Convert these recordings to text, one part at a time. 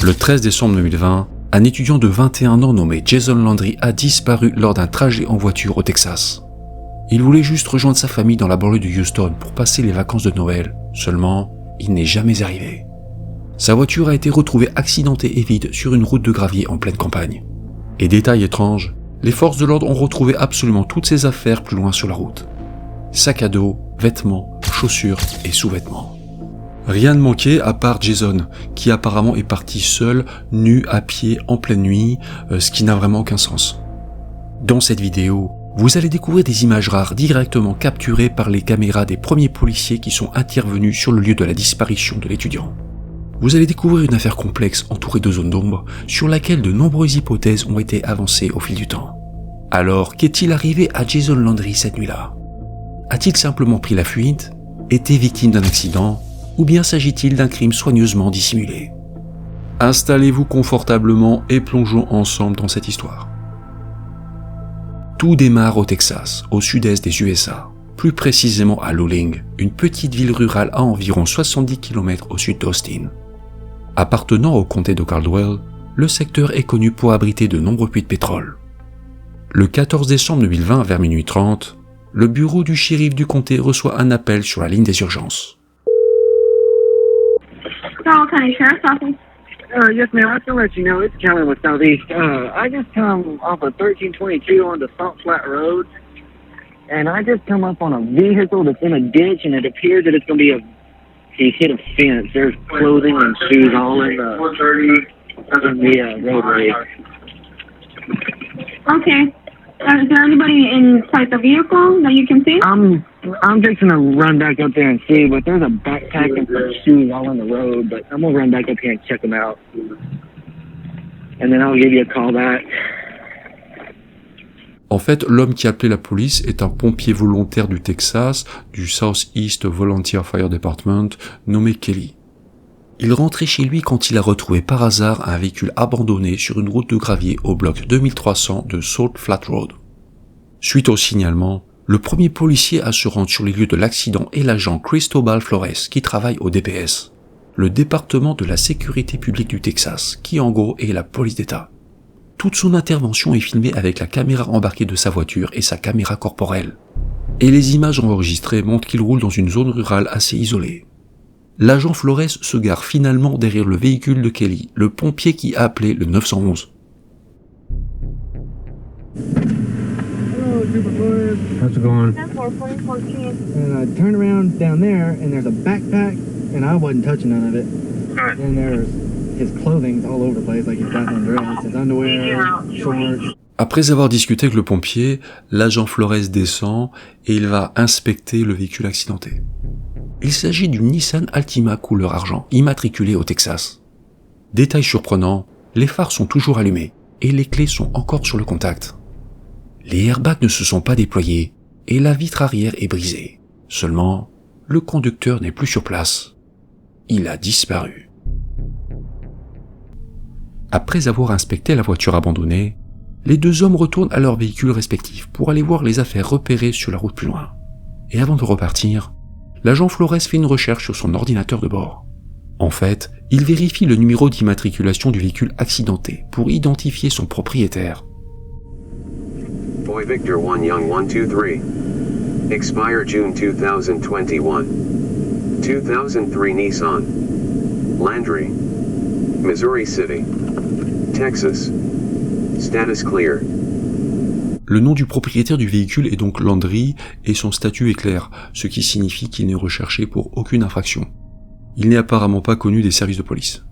Le 13 décembre 2020, un étudiant de 21 ans nommé Jason Landry a disparu lors d'un trajet en voiture au Texas. Il voulait juste rejoindre sa famille dans la banlieue de Houston pour passer les vacances de Noël. Seulement, il n'est jamais arrivé. Sa voiture a été retrouvée accidentée et vide sur une route de gravier en pleine campagne. Et détail étrange, les forces de l'ordre ont retrouvé absolument toutes ses affaires plus loin sur la route. Sac à dos, vêtements, chaussures et sous-vêtements. Rien ne manquait à part Jason, qui apparemment est parti seul, nu, à pied, en pleine nuit, ce qui n'a vraiment aucun sens. Dans cette vidéo, vous allez découvrir des images rares directement capturées par les caméras des premiers policiers qui sont intervenus sur le lieu de la disparition de l'étudiant. Vous allez découvrir une affaire complexe entourée de zones d'ombre sur laquelle de nombreuses hypothèses ont été avancées au fil du temps. Alors, qu'est-il arrivé à Jason Landry cette nuit-là ? A-t-il simplement pris la fuite ? Été victime d'un accident ? Ou bien s'agit-il d'un crime soigneusement dissimulé ? Installez-vous confortablement et plongeons ensemble dans cette histoire. Tout démarre au Texas, au sud-est des USA, plus précisément à Luling, une petite ville rurale à environ 70 km au sud d'Austin. Appartenant au comté de Caldwell, le secteur est connu pour abriter de nombreux puits de pétrole. Le 14 décembre 2020, vers minuit 30, le bureau du shérif du comté reçoit un appel sur la ligne des urgences. Charles County Sheriff's Office. Yes, ma'am. I can let you know. It's Kelly with Southeast. I just come off of 1322 on the Salt Flat Road, and I just come up on a vehicle that's in a ditch, and it appears that it's going to be he hit a fence. There's clothing and shoes all in the roadway. Okay. Is there anybody inside the vehicle that you can see? I'm fixing to run back up there and see, but there's a backpack and some shoes all on the road, but I'm going to run back up here and check them out. And then I'll give you a call back. En fait, l'homme qui a appelé la police est un pompier volontaire du Texas, du Southeast Volunteer Fire Department, nommé Kelly. Il rentrait chez lui quand il a retrouvé par hasard un véhicule abandonné sur une route de gravier au bloc 2300 de Salt Flat Road. Suite au signalement, le premier policier à se rendre sur les lieux de l'accident est l'agent Cristobal Flores qui travaille au DPS, le département de la sécurité publique du Texas, qui en gros est la police d'État. Toute son intervention est filmée avec la caméra embarquée de sa voiture et sa caméra corporelle. Et les images enregistrées montrent qu'il roule dans une zone rurale assez isolée. L'agent Flores se gare finalement derrière le véhicule de Kelly, le pompier qui a appelé le 911. Hello, Trooper Flores. How's it going? And I turn around down there, and there's a backpack, and I wasn't touching none of it. And there's his clothing's all over the place, like he's got undressed, his underwear, shorts. Après avoir discuté avec le pompier, l'agent Flores descend et il va inspecter le véhicule accidenté. Il s'agit d'une Nissan Altima couleur argent, immatriculée au Texas. Détail surprenant, les phares sont toujours allumés et les clés sont encore sur le contact. Les airbags ne se sont pas déployés et la vitre arrière est brisée. Seulement, le conducteur n'est plus sur place. Il a disparu. Après avoir inspecté la voiture abandonnée, les deux hommes retournent à leurs véhicules respectifs pour aller voir les affaires repérées sur la route plus loin. Et avant de repartir, l'agent Flores fait une recherche sur son ordinateur de bord. En fait, il vérifie le numéro d'immatriculation du véhicule accidenté pour identifier son propriétaire. Boy Victor 1 Young 123. Expire June 2021. 2003 Nissan. Landry. Missouri City. Texas. Status clear. Le nom du propriétaire du véhicule est donc Landry et son statut est clair, ce qui signifie qu'il n'est recherché pour aucune infraction. Il n'est apparemment pas connu des services de police.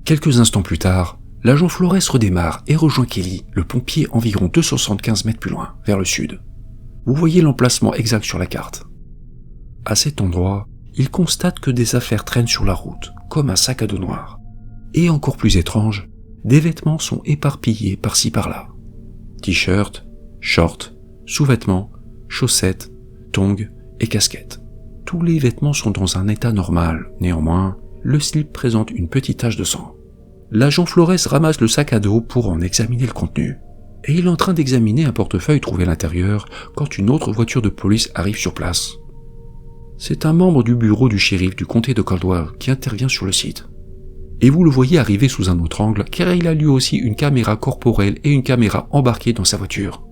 Quelques instants plus tard, l'agent Flores redémarre et rejoint Kelly, le pompier environ 275 mètres plus loin, vers le sud. Vous voyez l'emplacement exact sur la carte. À cet endroit, il constate que des affaires traînent sur la route, comme un sac à dos noir. Et encore plus étrange, des vêtements sont éparpillés par-ci par-là. T-shirt, shorts, sous-vêtements, chaussettes, tongs et casquettes. Tous les vêtements sont dans un état normal, néanmoins, le slip présente une petite tache de sang. L'agent Flores ramasse le sac à dos pour en examiner le contenu. Et il est en train d'examiner un portefeuille trouvé à l'intérieur quand une autre voiture de police arrive sur place. C'est un membre du bureau du shérif du comté de Caldwell qui intervient sur le site. Et vous le voyez arriver sous un autre angle, car il a lui aussi une caméra corporelle et une caméra embarquée dans sa voiture.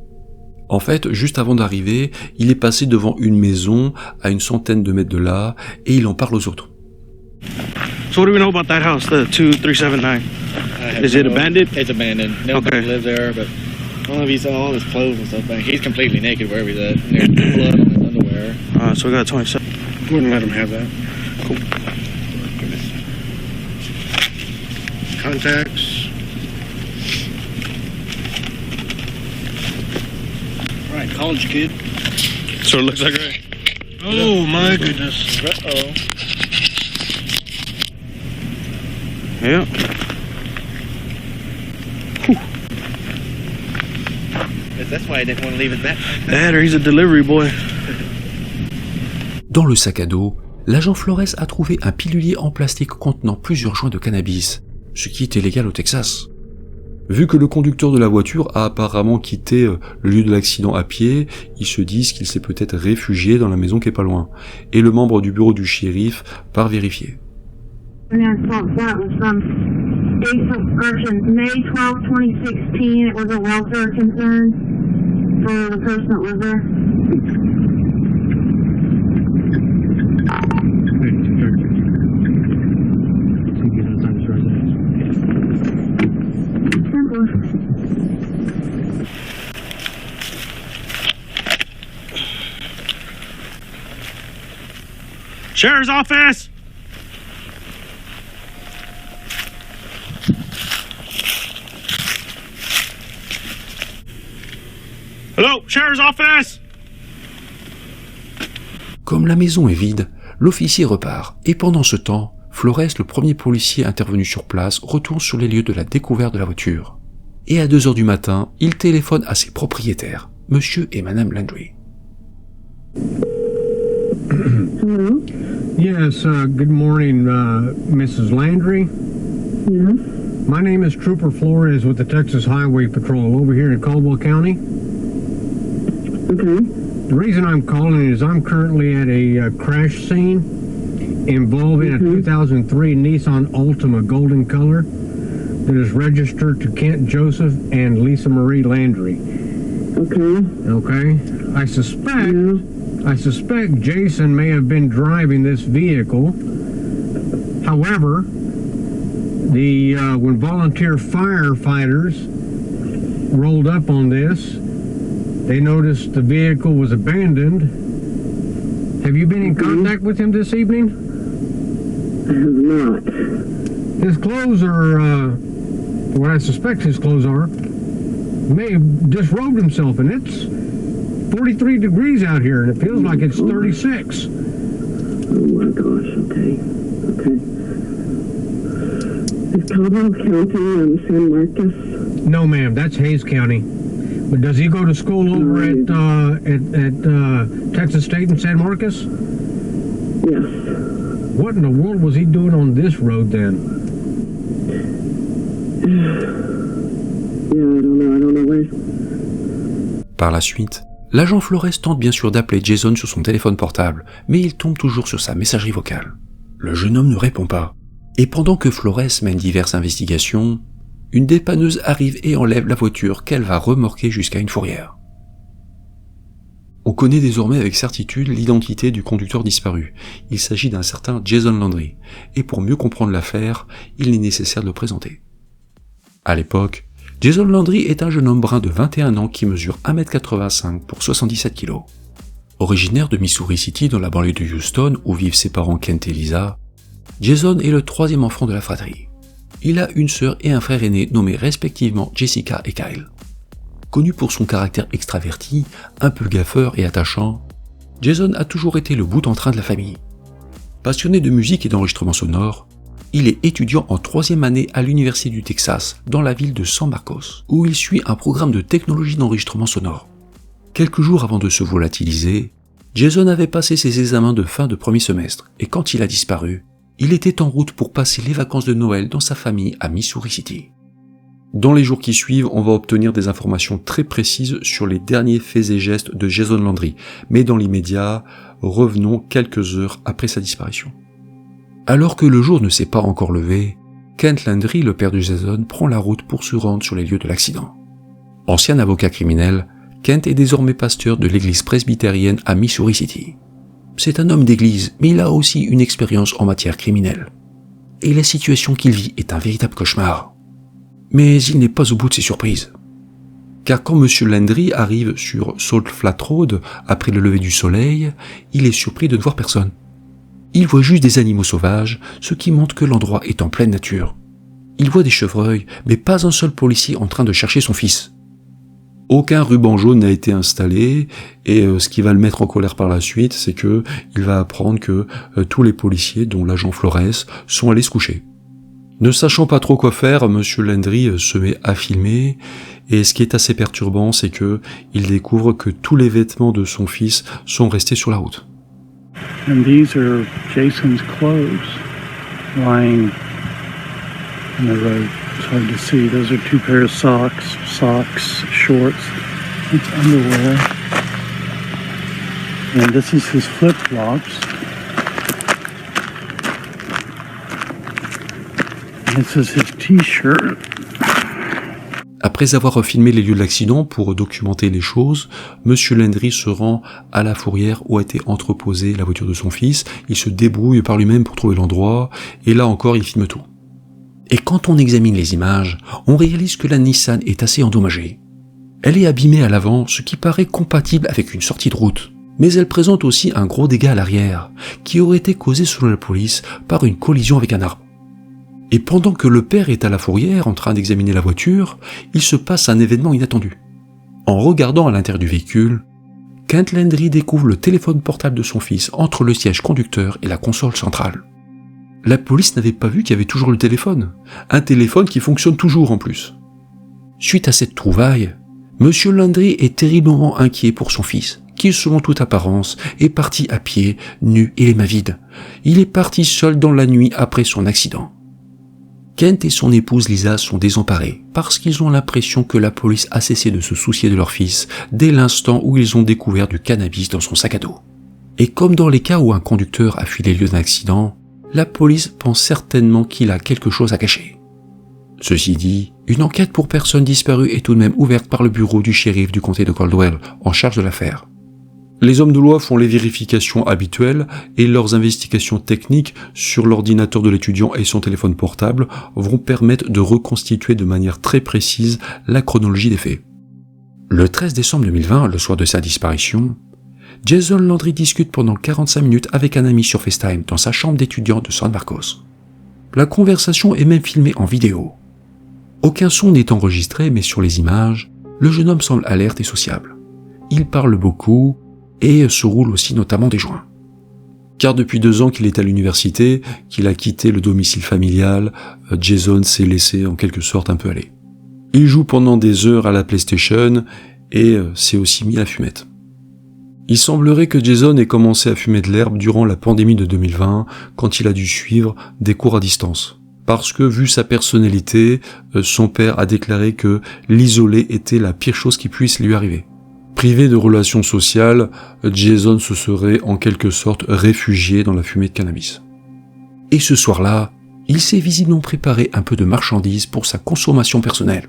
En fait, juste avant d'arriver, il est passé devant une maison à une centaine de mètres de là, et il en parle aux autres. So what do we know about that house, the 2379? Is it abandoned? It's abandoned. Nobody lives there, but I don't know if he saw all his clothes and stuff. Like, he's completely naked wherever he's at. There's blood on his underwear. So we got 27. Wouldn't let him have that. Cool. Contacts. Right, college kid. So it looks like right. Oh my goodness. Uh-oh. Yeah. That's why I didn't want to leave it back. That or he's a delivery boy. Dans le sac à dos, l'agent Flores a trouvé un pilulier en plastique contenant plusieurs joints de cannabis, ce qui était légal au Texas. Vu que le conducteur de la voiture a apparemment quitté le lieu de l'accident à pied, ils se disent qu'il s'est peut-être réfugié dans la maison qui est pas loin. Et le membre du bureau du shérif part vérifier. May 12, 2016. It was a welfare concern for the person that was there. Sheriff's office! Hello, Sheriff's office! Comme la maison est vide, l'officier repart, et pendant ce temps, Flores, le premier policier intervenu sur place, retourne sur les lieux de la découverte de la voiture. Et à 2h du matin, il téléphone à ses propriétaires, Monsieur et Madame Landry. Hello? Yes, good morning, Mrs. Landry. Yes. My name is Trooper Flores with the Texas Highway Patrol over here in Caldwell County. Okay. The reason I'm calling is I'm currently at a crash scene involving a 2003 Nissan Altima golden color that is registered to Kent Joseph and Lisa Marie Landry. Okay. Okay? I suspect Jason may have been driving this vehicle. However, when volunteer firefighters rolled up on this, they noticed the vehicle was abandoned. Have you been in contact with him this evening? I have not. His clothes are, what I suspect his clothes are, may have disrobed himself, and it's 43 degrees out here, and it feels like it's 36. Oh my gosh, okay. Is Caldwell County San Marcos? No, ma'am, that's Hays County. But does he go to school over at Texas State in San Marcos? Yes. What in the world was he doing on this road then? Yeah, I don't know where. Par la suite, l'agent Flores tente bien sûr d'appeler Jason sur son téléphone portable, mais il tombe toujours sur sa messagerie vocale. Le jeune homme ne répond pas. Et pendant que Flores mène diverses investigations, une dépanneuse arrive et enlève la voiture qu'elle va remorquer jusqu'à une fourrière. On connaît désormais avec certitude l'identité du conducteur disparu. Il s'agit d'un certain Jason Landry, et pour mieux comprendre l'affaire, il est nécessaire de le présenter. À l'époque, Jason Landry est un jeune homme brun de 21 ans qui mesure 1m85 pour 77 kg. Originaire de Missouri City dans la banlieue de Houston où vivent ses parents Kent et Lisa, Jason est le troisième enfant de la fratrie. Il a une sœur et un frère aîné nommés respectivement Jessica et Kyle. Connu pour son caractère extraverti, un peu gaffeur et attachant, Jason a toujours été le bout en train de la famille. Passionné de musique et d'enregistrement sonore, il est étudiant en 3e année à l'Université du Texas, dans la ville de San Marcos, où il suit un programme de technologie d'enregistrement sonore. Quelques jours avant de se volatiliser, Jason avait passé ses examens de fin de premier semestre, et quand il a disparu, il était en route pour passer les vacances de Noël dans sa famille à Missouri City. Dans les jours qui suivent, on va obtenir des informations très précises sur les derniers faits et gestes de Jason Landry, mais dans l'immédiat, revenons quelques heures après sa disparition. Alors que le jour ne s'est pas encore levé, Kent Landry, le père de Jason, prend la route pour se rendre sur les lieux de l'accident. Ancien avocat criminel, Kent est désormais pasteur de l'église presbytérienne à Missouri City. C'est un homme d'église, mais il a aussi une expérience en matière criminelle. Et la situation qu'il vit est un véritable cauchemar. Mais il n'est pas au bout de ses surprises. Car quand M. Landry arrive sur Salt Flat Road, après le lever du soleil, il est surpris de ne voir personne. Il voit juste des animaux sauvages, ce qui montre que l'endroit est en pleine nature. Il voit des chevreuils, mais pas un seul policier en train de chercher son fils. Aucun ruban jaune n'a été installé, et ce qui va le mettre en colère par la suite, c'est que il va apprendre que tous les policiers, dont l'agent Flores, sont allés se coucher. Ne sachant pas trop quoi faire, M. Landry se met à filmer, et ce qui est assez perturbant, c'est que il découvre que tous les vêtements de son fils sont restés sur la route. And these are Jason's clothes lying in the road. It's hard to see. Those are 2 pairs of socks, shorts. It's underwear. And this is his flip-flops. And this is his t-shirt. Après avoir filmé les lieux de l'accident pour documenter les choses, M. Landry se rend à la fourrière où a été entreposée la voiture de son fils. Il se débrouille par lui-même pour trouver l'endroit, et là encore il filme tout. Et quand on examine les images, on réalise que la Nissan est assez endommagée. Elle est abîmée à l'avant, ce qui paraît compatible avec une sortie de route. Mais elle présente aussi un gros dégât à l'arrière, qui aurait été causé selon la police par une collision avec un arbre. Et pendant que le père est à la fourrière en train d'examiner la voiture, il se passe un événement inattendu. En regardant à l'intérieur du véhicule, Kent Landry découvre le téléphone portable de son fils entre le siège conducteur et la console centrale. La police n'avait pas vu qu'il y avait toujours le téléphone, un téléphone qui fonctionne toujours en plus. Suite à cette trouvaille, M. Landry est terriblement inquiet pour son fils, qui selon toute apparence est parti à pied, nu et les mains vides. Il est parti seul dans la nuit après son accident. Kent et son épouse Lisa sont désemparés parce qu'ils ont l'impression que la police a cessé de se soucier de leur fils dès l'instant où ils ont découvert du cannabis dans son sac à dos. Et comme dans les cas où un conducteur a fui les lieux d'un accident, la police pense certainement qu'il a quelque chose à cacher. Ceci dit, une enquête pour personnes disparues est tout de même ouverte par le bureau du shérif du comté de Caldwell, en charge de l'affaire. Les hommes de loi font les vérifications habituelles et leurs investigations techniques sur l'ordinateur de l'étudiant et son téléphone portable vont permettre de reconstituer de manière très précise la chronologie des faits. Le 13 décembre 2020, le soir de sa disparition, Jason Landry discute pendant 45 minutes avec un ami sur FaceTime dans sa chambre d'étudiant de San Marcos. La conversation est même filmée en vidéo. Aucun son n'est enregistré, mais sur les images, le jeune homme semble alerte et sociable. Il parle beaucoup et se roule aussi notamment des joints. Car depuis 2 ans qu'il est à l'université, qu'il a quitté le domicile familial, Jason s'est laissé en quelque sorte un peu aller. Il joue pendant des heures à la PlayStation et s'est aussi mis à la fumette. Il semblerait que Jason ait commencé à fumer de l'herbe durant la pandémie de 2020, quand il a dû suivre des cours à distance. Parce que, vu sa personnalité, son père a déclaré que l'isoler était la pire chose qui puisse lui arriver. Privé de relations sociales, Jason se serait en quelque sorte réfugié dans la fumée de cannabis. Et ce soir-là, il s'est visiblement préparé un peu de marchandises pour sa consommation personnelle.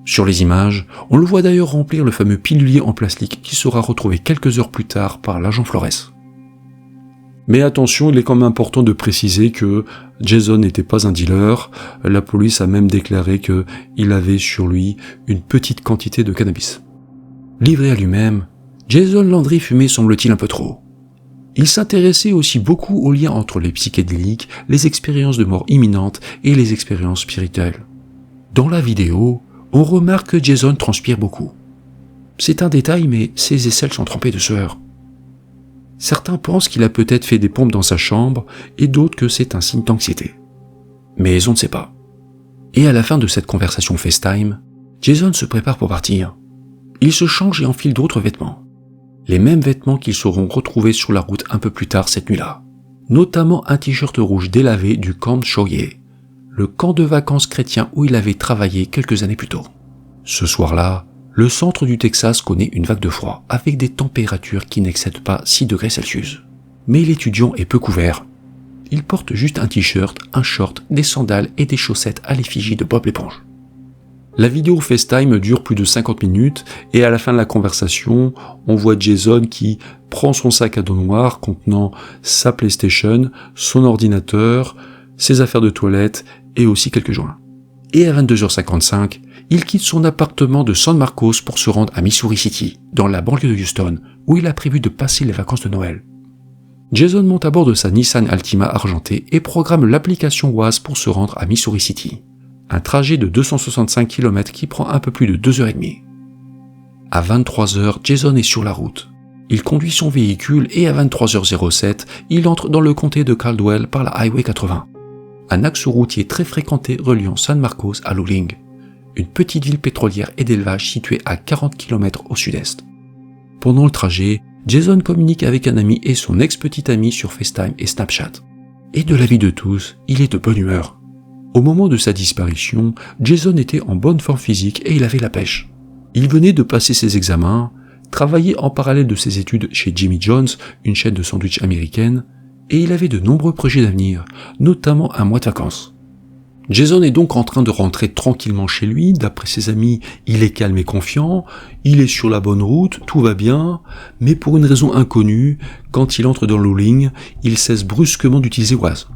Sur les images, on le voit d'ailleurs remplir le fameux pilulier en plastique qui sera retrouvé quelques heures plus tard par l'agent Flores. Mais attention, il est quand même important de préciser que Jason n'était pas un dealer. La police a même déclaré qu'il avait sur lui une petite quantité de cannabis. Livré à lui-même, Jason Landry fumait semble-t-il un peu trop. Il s'intéressait aussi beaucoup aux liens entre les psychédéliques, les expériences de mort imminente et les expériences spirituelles. Dans la vidéo, on remarque que Jason transpire beaucoup. C'est un détail, mais ses aisselles sont trempées de sueur. Certains pensent qu'il a peut-être fait des pompes dans sa chambre et d'autres que c'est un signe d'anxiété. Mais on ne sait pas. Et à la fin de cette conversation FaceTime, Jason se prépare pour partir. Il se change et enfile d'autres vêtements. Les mêmes vêtements qu'ils seront retrouvés sur la route un peu plus tard cette nuit-là. Notamment un t-shirt rouge délavé du Camp Shoye, le camp de vacances chrétien où il avait travaillé quelques années plus tôt. Ce soir-là, le centre du Texas connaît une vague de froid avec des températures qui n'excèdent pas 6 degrés Celsius. Mais l'étudiant est peu couvert. Il porte juste un t-shirt, un short, des sandales et des chaussettes à l'effigie de Bob l'éponge. La vidéo FaceTime dure plus de 50 minutes et à la fin de la conversation, on voit Jason qui prend son sac à dos noir contenant sa PlayStation, son ordinateur, ses affaires de toilette et aussi quelques joints. Et à 22h55, il quitte son appartement de San Marcos pour se rendre à Missouri City, dans la banlieue de Houston, où il a prévu de passer les vacances de Noël. Jason monte à bord de sa Nissan Altima argentée et programme l'application Waze pour se rendre à Missouri City. Un trajet de 265 km qui prend un peu plus de 2h30. À 23h, Jason est sur la route. Il conduit son véhicule et à 23h07, il entre dans le comté de Caldwell par la Highway 80. Un axe routier très fréquenté reliant San Marcos à Luling, une petite ville pétrolière et d'élevage située à 40 km au sud-est. Pendant le trajet, Jason communique avec un ami et son ex-petit ami sur FaceTime et Snapchat. Et de l'avis de tous, il est de bonne humeur. Au moment de sa disparition, Jason était en bonne forme physique et il avait la pêche. Il venait de passer ses examens, travaillait en parallèle de ses études chez Jimmy John's, une chaîne de sandwich américaine, et il avait de nombreux projets d'avenir, notamment un mois de vacances. Jason est donc en train de rentrer tranquillement chez lui, d'après ses amis, il est calme et confiant, il est sur la bonne route, tout va bien, mais pour une raison inconnue, quand il entre dans Luling, il cesse brusquement d'utiliser Waze.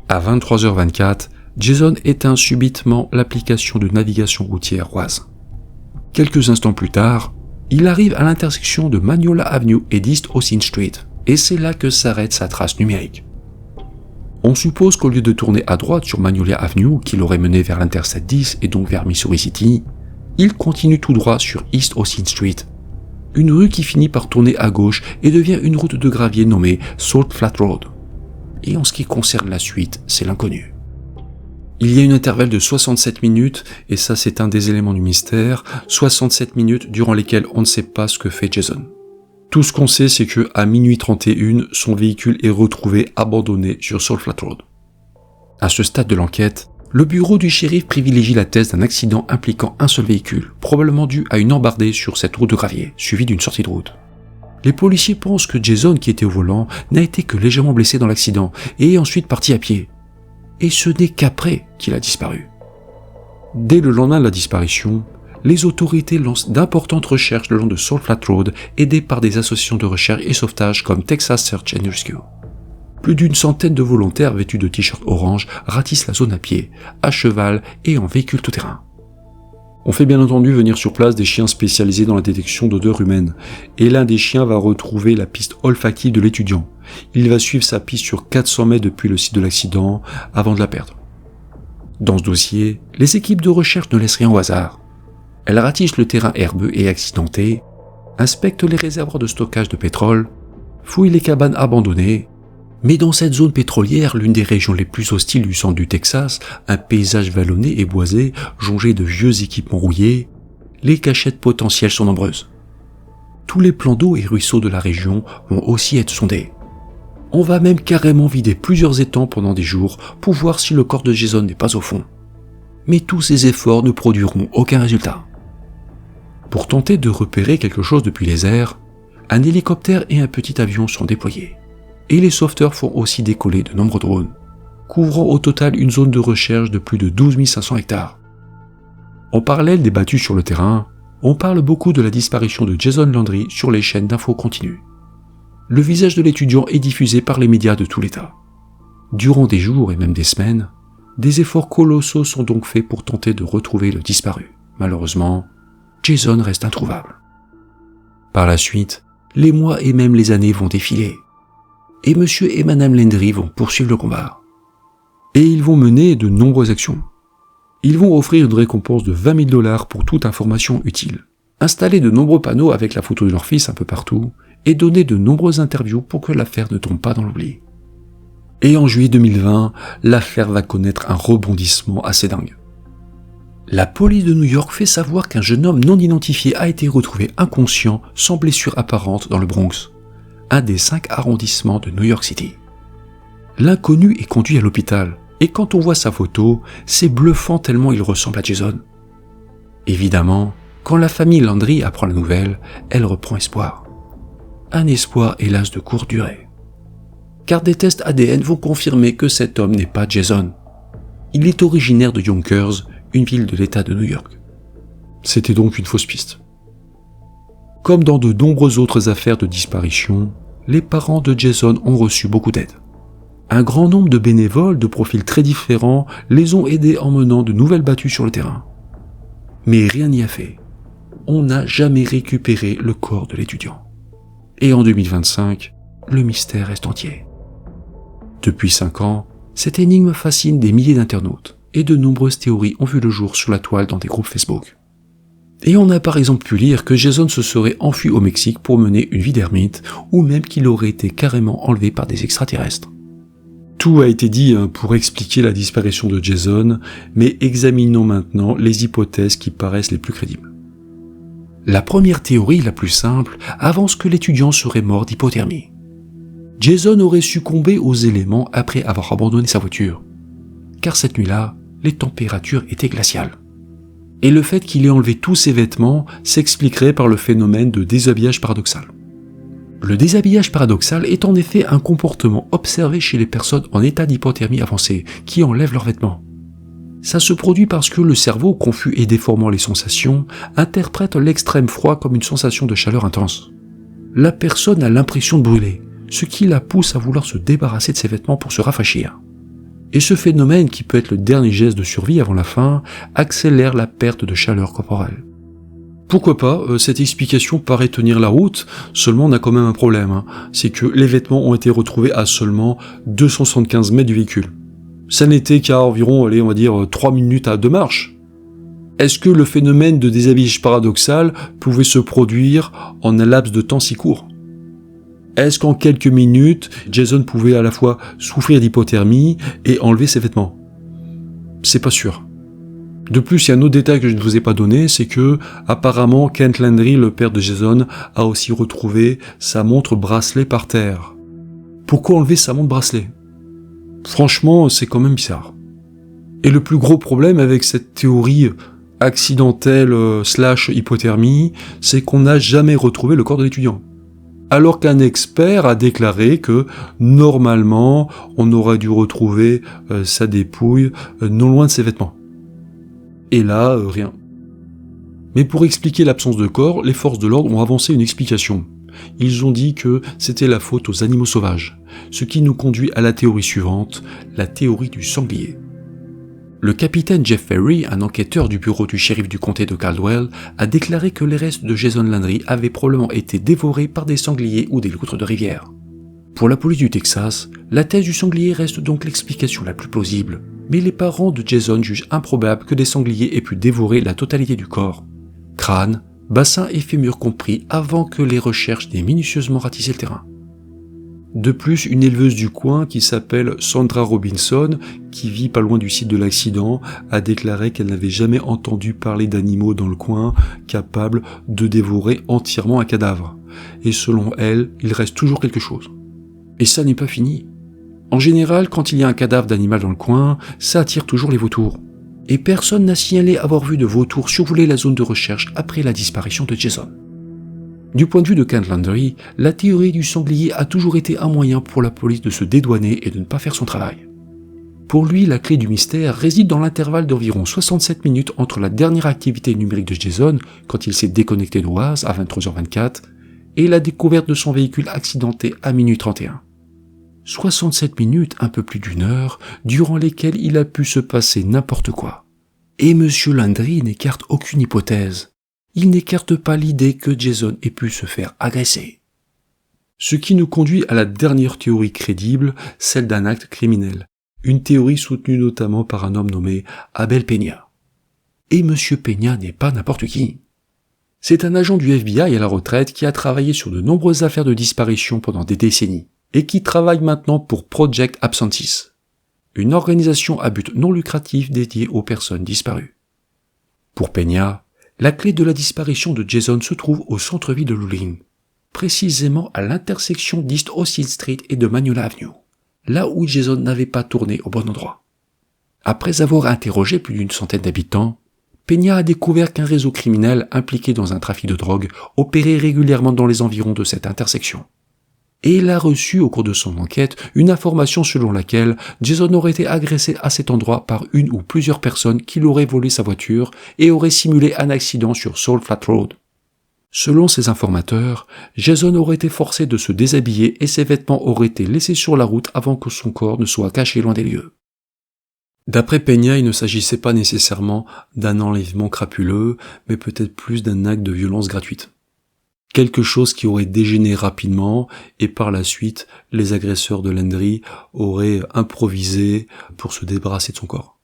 À 23h24, Jason éteint subitement l'application de navigation routière Waze. Quelques instants plus tard, il arrive à l'intersection de Magnolia Avenue et d'East Austin Street, et c'est là que s'arrête sa trace numérique. On suppose qu'au lieu de tourner à droite sur Magnolia Avenue, qui l'aurait mené vers l'Interstate 10 et donc vers Missouri City, il continue tout droit sur East Austin Street, une rue qui finit par tourner à gauche et devient une route de gravier nommée Salt Flat Road. Et en ce qui concerne la suite, c'est l'inconnu. Il y a une intervalle de 67 minutes, et ça c'est un des éléments du mystère, 67 minutes durant lesquelles on ne sait pas ce que fait Jason. Tout ce qu'on sait, c'est que à minuit 31, son véhicule est retrouvé abandonné sur Salt Flat Road. À ce stade de l'enquête, le bureau du shérif privilégie la thèse d'un accident impliquant un seul véhicule, probablement dû à une embardée sur cette route de gravier, suivie d'une sortie de route. Les policiers pensent que Jason, qui était au volant, n'a été que légèrement blessé dans l'accident et est ensuite parti à pied. Et ce n'est qu'après qu'il a disparu. Dès le lendemain de la disparition, les autorités lancent d'importantes recherches le long de Salt Flat Road, aidées par des associations de recherche et sauvetage comme Texas Search and Rescue. Plus d'une centaine de volontaires vêtus de t-shirts orange ratissent la zone à pied, à cheval et en véhicule tout-terrain. On fait bien entendu venir sur place des chiens spécialisés dans la détection d'odeurs humaines, et l'un des chiens va retrouver la piste olfactive de l'étudiant. Il va suivre sa piste sur 400 mètres depuis le site de l'accident, avant de la perdre. Dans ce dossier, les équipes de recherche ne laissent rien au hasard. Elles ratissent le terrain herbeux et accidenté, inspectent les réservoirs de stockage de pétrole, fouillent les cabanes abandonnées, mais dans cette zone pétrolière, l'une des régions les plus hostiles du centre du Texas, un paysage vallonné et boisé, jonché de vieux équipements rouillés, les cachettes potentielles sont nombreuses. Tous les plans d'eau et ruisseaux de la région vont aussi être sondés. On va même carrément vider plusieurs étangs pendant des jours pour voir si le corps de Jason n'est pas au fond. Mais tous ces efforts ne produiront aucun résultat. Pour tenter de repérer quelque chose depuis les airs, un hélicoptère et un petit avion sont déployés. Et les sauveteurs font aussi décoller de nombreux drones, couvrant au total une zone de recherche de plus de 12 500 hectares. En parallèle des battues sur le terrain, on parle beaucoup de la disparition de Jason Landry sur les chaînes d'infos continues. Le visage de l'étudiant est diffusé par les médias de tout l'État. Durant des jours et même des semaines, des efforts colossaux sont donc faits pour tenter de retrouver le disparu. Malheureusement, Jason reste introuvable. Par la suite, les mois et même les années vont défiler. Et monsieur et madame Landry vont poursuivre le combat. Et ils vont mener de nombreuses actions. Ils vont offrir une récompense de $20 000 pour toute information utile, installer de nombreux panneaux avec la photo de leur fils un peu partout, et donner de nombreuses interviews pour que l'affaire ne tombe pas dans l'oubli. Et en juillet 2020, l'affaire va connaître un rebondissement assez dingue. La police de New York fait savoir qu'un jeune homme non identifié a été retrouvé inconscient, sans blessure apparente dans le Bronx, un des 5 arrondissements de New York City. L'inconnu est conduit à l'hôpital, et quand on voit sa photo, c'est bluffant tellement il ressemble à Jason. Évidemment, quand la famille Landry apprend la nouvelle, elle reprend espoir. Un espoir hélas de courte durée. car des tests ADN vont confirmer que cet homme n'est pas Jason. Il est originaire de Yonkers, une ville de l'État de New York. C'était donc une fausse piste. Comme dans de nombreuses autres affaires de disparition, les parents de Jason ont reçu beaucoup d'aide. Un grand nombre de bénévoles de profils très différents les ont aidés en menant de nouvelles battues sur le terrain. Mais rien n'y a fait. On n'a jamais récupéré le corps de l'étudiant. Et en 2025, le mystère reste entier. Depuis 5 ans, cette énigme fascine des milliers d'internautes et de nombreuses théories ont vu le jour sur la toile dans des groupes Facebook. Et on a par exemple pu lire que Jason se serait enfui au Mexique pour mener une vie d'ermite ou même qu'il aurait été carrément enlevé par des extraterrestres. Tout a été dit pour expliquer la disparition de Jason, mais examinons maintenant les hypothèses qui paraissent les plus crédibles. La première théorie, la plus simple, avance que l'étudiant serait mort d'hypothermie. Jason aurait succombé aux éléments après avoir abandonné sa voiture, car cette nuit-là, les températures étaient glaciales. Et le fait qu'il ait enlevé tous ses vêtements s'expliquerait par le phénomène de déshabillage paradoxal. Le déshabillage paradoxal est en effet un comportement observé chez les personnes en état d'hypothermie avancée qui enlèvent leurs vêtements. Ça se produit parce que le cerveau, confus et déformant les sensations, interprète l'extrême froid comme une sensation de chaleur intense. La personne a l'impression de brûler, ce qui la pousse à vouloir se débarrasser de ses vêtements pour se rafraîchir. Et ce phénomène, qui peut être le dernier geste de survie avant la faim, accélère la perte de chaleur corporelle. Pourquoi pas, cette explication paraît tenir la route, seulement on a quand même un problème, c'est que les vêtements ont été retrouvés à seulement 275 mètres du véhicule. Ça n'était qu'à environ, on va dire, 3 minutes de marche. Est-ce que le phénomène de déshabillage paradoxal pouvait se produire en un laps de temps si court ? Est-ce qu'en quelques minutes, Jason pouvait à la fois souffrir d'hypothermie et enlever ses vêtements ? C'est pas sûr. De plus, il y a un autre détail que je ne vous ai pas donné, c'est que, apparemment, Kent Landry, le père de Jason, a aussi retrouvé sa montre bracelet par terre. Pourquoi enlever sa montre bracelet ? Franchement, c'est quand même bizarre. Et le plus gros problème avec cette théorie accidentelle / hypothermie, c'est qu'on n'a jamais retrouvé le corps de l'étudiant. Alors qu'un expert a déclaré que, normalement, on aurait dû retrouver sa dépouille non loin de ses vêtements. Et là, rien. Mais pour expliquer l'absence de corps, les forces de l'ordre ont avancé une explication. Ils ont dit que c'était la faute aux animaux sauvages, ce qui nous conduit à la théorie suivante, la théorie du sanglier. Le capitaine Jeff Ferry, un enquêteur du bureau du shérif du comté de Caldwell, a déclaré que les restes de Jason Landry avaient probablement été dévorés par des sangliers ou des loutres de rivière. Pour la police du Texas, la thèse du sanglier reste donc l'explication la plus plausible, mais les parents de Jason jugent improbable que des sangliers aient pu dévorer la totalité du corps. Crâne, bassin et fémur compris avant que les recherches n'aient minutieusement ratissé le terrain. De plus, une éleveuse du coin qui s'appelle Sandra Robinson, qui vit pas loin du site de l'accident, a déclaré qu'elle n'avait jamais entendu parler d'animaux dans le coin capables de dévorer entièrement un cadavre. Et selon elle, il reste toujours quelque chose. Et ça n'est pas fini. En général, quand il y a un cadavre d'animal dans le coin, ça attire toujours les vautours. Et personne n'a signalé avoir vu de vautours survoler la zone de recherche après la disparition de Jason. Du point de vue de Kent Landry, la théorie du sanglier a toujours été un moyen pour la police de se dédouaner et de ne pas faire son travail. Pour lui, la clé du mystère réside dans l'intervalle d'environ 67 minutes entre la dernière activité numérique de Jason, quand il s'est déconnecté d'Oise à 23h24, et la découverte de son véhicule accidenté à minuit 31. 67 minutes, un peu plus d'une heure, durant lesquelles il a pu se passer n'importe quoi. Et M. Landry n'écarte aucune hypothèse. Il n'écarte pas l'idée que Jason ait pu se faire agresser. Ce qui nous conduit à la dernière théorie crédible, celle d'un acte criminel. Une théorie soutenue notamment par un homme nommé Abel Peña. Et M. Peña n'est pas n'importe qui. C'est un agent du FBI à la retraite qui a travaillé sur de nombreuses affaires de disparition pendant des décennies, et qui travaille maintenant pour Project Absentis, une organisation à but non lucratif dédiée aux personnes disparues. Pour Peña, la clé de la disparition de Jason se trouve au centre-ville de Luling, précisément à l'intersection d'East Austin Street et de Magnolia Avenue, là où Jason n'avait pas tourné au bon endroit. Après avoir interrogé plus d'une centaine d'habitants, Peña a découvert qu'un réseau criminel impliqué dans un trafic de drogue opérait régulièrement dans les environs de cette intersection. Et il a reçu au cours de son enquête une information selon laquelle Jason aurait été agressé à cet endroit par une ou plusieurs personnes qui l'auraient volé sa voiture et auraient simulé un accident sur Salt Flat Road. Selon ces informateurs, Jason aurait été forcé de se déshabiller et ses vêtements auraient été laissés sur la route avant que son corps ne soit caché loin des lieux. D'après Peña, il ne s'agissait pas nécessairement d'un enlèvement crapuleux, mais peut-être plus d'un acte de violence gratuite. Quelque chose qui aurait dégénéré rapidement et par la suite, les agresseurs de Landry auraient improvisé pour se débarrasser de son corps.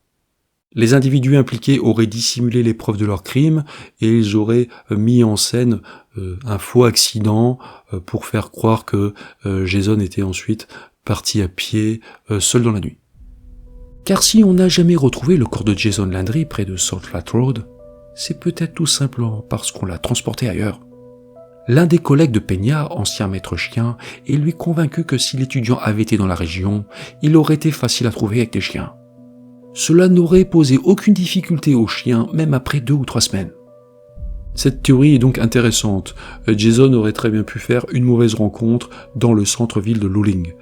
Les individus impliqués auraient dissimulé les preuves de leur crime et ils auraient mis en scène un faux accident pour faire croire que Jason était ensuite parti à pied seul dans la nuit. Car si on n'a jamais retrouvé le corps de Jason Landry près de Salt Flat Road, c'est peut-être tout simplement parce qu'on l'a transporté ailleurs. L'un des collègues de Peña, ancien maître chien, est lui convaincu que si l'étudiant avait été dans la région, il aurait été facile à trouver avec des chiens. Cela n'aurait posé aucune difficulté aux chiens, même après 2 ou 3 semaines. Cette théorie est donc intéressante. Jason aurait très bien pu faire une mauvaise rencontre dans le centre-ville de Luling.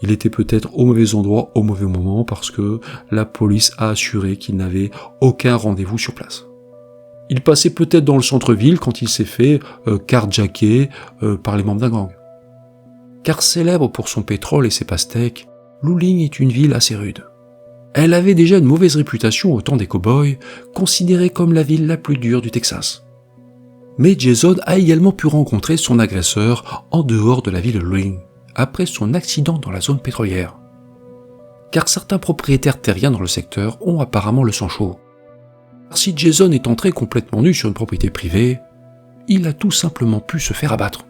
Il était peut-être au mauvais endroit au mauvais moment parce que la police a assuré qu'il n'avait aucun rendez-vous sur place. Il passait peut-être dans le centre-ville quand il s'est fait carjacker par les membres d'un gang. Car célèbre pour son pétrole et ses pastèques, Luling est une ville assez rude. Elle avait déjà une mauvaise réputation au temps des cow-boys, considérée comme la ville la plus dure du Texas. Mais Jason a également pu rencontrer son agresseur en dehors de la ville de Luling, après son accident dans la zone pétrolière. Car certains propriétaires terriens dans le secteur ont apparemment le sang chaud. Si Jason est entré complètement nu sur une propriété privée, il a tout simplement pu se faire abattre.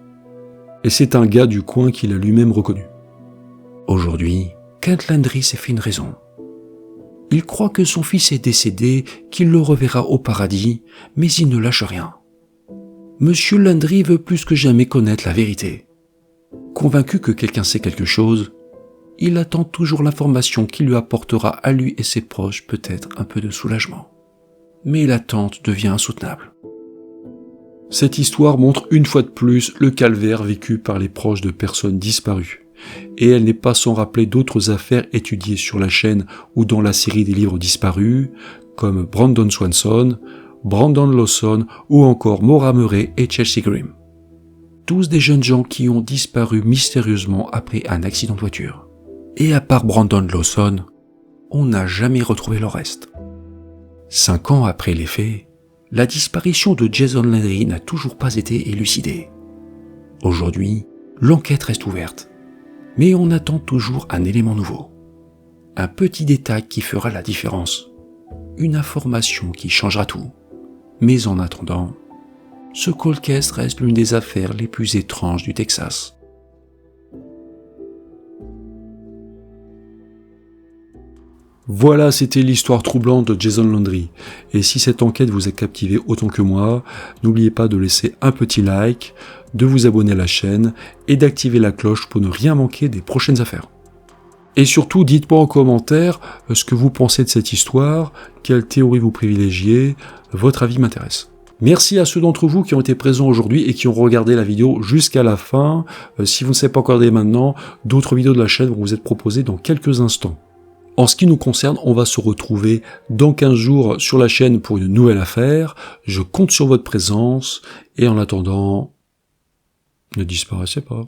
Et c'est un gars du coin qui l'a lui-même reconnu. Aujourd'hui, Kent Landry s'est fait une raison. Il croit que son fils est décédé, qu'il le reverra au paradis, mais il ne lâche rien. Monsieur Landry veut plus que jamais connaître la vérité. Convaincu que quelqu'un sait quelque chose, il attend toujours l'information qui lui apportera à lui et ses proches peut-être un peu de soulagement. Mais l'attente devient insoutenable. Cette histoire montre une fois de plus le calvaire vécu par les proches de personnes disparues. Et elle n'est pas sans rappeler d'autres affaires étudiées sur la chaîne ou dans la série des livres disparus, comme Brandon Swanson, Brandon Lawson ou encore Maura Murray et Chelsea Grim. Tous des jeunes gens qui ont disparu mystérieusement après un accident de voiture. Et à part Brandon Lawson, on n'a jamais retrouvé leur reste. 5 ans après les faits, la disparition de Jason Landry n'a toujours pas été élucidée. Aujourd'hui, l'enquête reste ouverte, mais on attend toujours un élément nouveau. Un petit détail qui fera la différence. Une information qui changera tout. Mais en attendant, ce cold case reste l'une des affaires les plus étranges du Texas. Voilà, c'était l'histoire troublante de Jason Landry. Et si cette enquête vous a captivé autant que moi, n'oubliez pas de laisser un petit like, de vous abonner à la chaîne et d'activer la cloche pour ne rien manquer des prochaines affaires. Et surtout, dites-moi en commentaire ce que vous pensez de cette histoire, quelle théorie vous privilégiez, votre avis m'intéresse. Merci à ceux d'entre vous qui ont été présents aujourd'hui et qui ont regardé la vidéo jusqu'à la fin. Si vous ne savez pas encore dès maintenant, d'autres vidéos de la chaîne vont vous être proposées dans quelques instants. En ce qui nous concerne, on va se retrouver dans 15 jours sur la chaîne pour une nouvelle affaire. Je compte sur votre présence et en attendant, ne disparaissez pas.